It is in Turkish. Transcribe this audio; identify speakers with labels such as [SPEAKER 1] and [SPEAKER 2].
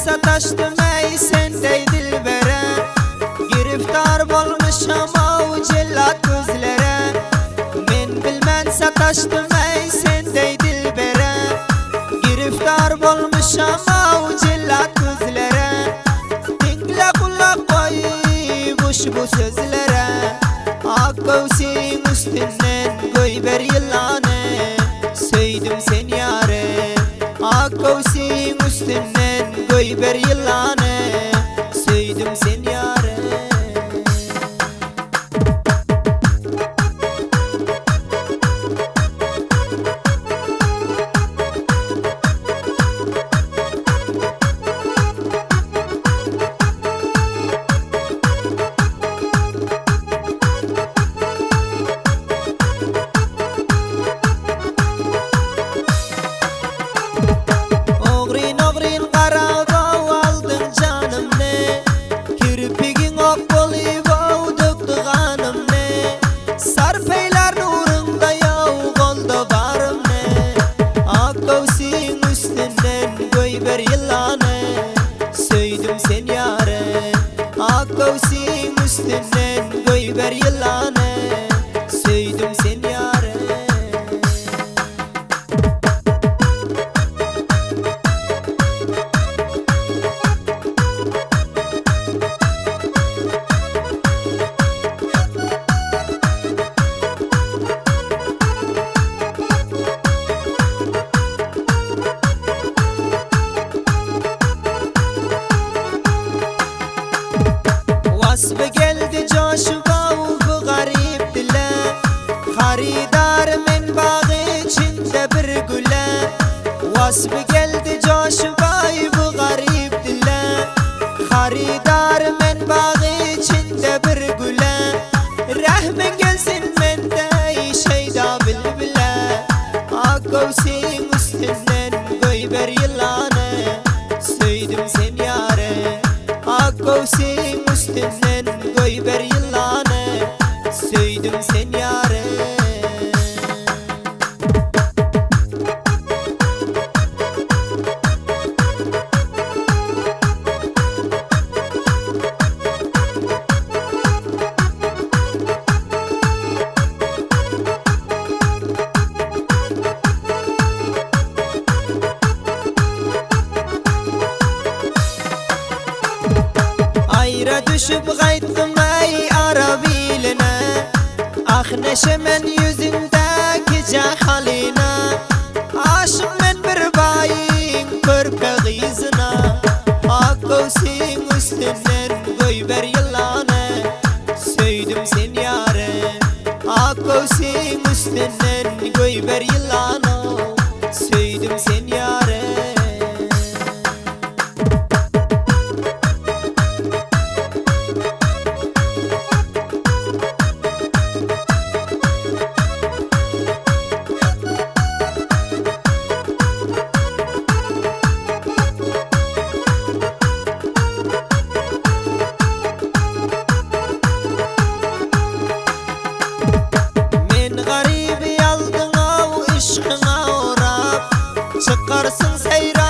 [SPEAKER 1] Sataştım ey sendey dilbere, giriftar bolmuşam o cellat gözlere. Men bilmen sataştım ey sendey dilbere, giriftar bolmuşam o cellat gözlere. Dinle kulak koy bu sözlere, ak kavsin üstünden koy ber yılanı. Söyledim sen yare, ak kavsin üstünden koy ber yılanı. Söyledim sen yare. Söyledim sen yare, ak kavsin üstünden koy ber yılanı. Söyledim sen yare. Vasfı geldi coşuğa bu garip dile, haridar men bağı içinde bir güle. Vasfı geldi coşuğa bu garip dile, haridar men bağı içinde bir güle. Rahmin gelsin mende şeyda bilbile, ak kavsin üstünden koy ber yılanı. Söyledim sen yare, ak kavsin üstünden koy ber yılanı. Söyledim sen yare. Ayra düşüp kayttım ey Arabiline, ah neşemen yüzündeki cehaline. Aşık men bir bayin körpe gizine, ak kavsin üstünden koy ber yılanı. Söyledim sen yare, ak kavsin üstünden koy ber yılanı. Söyledim sen yare. Çıkarsın seyran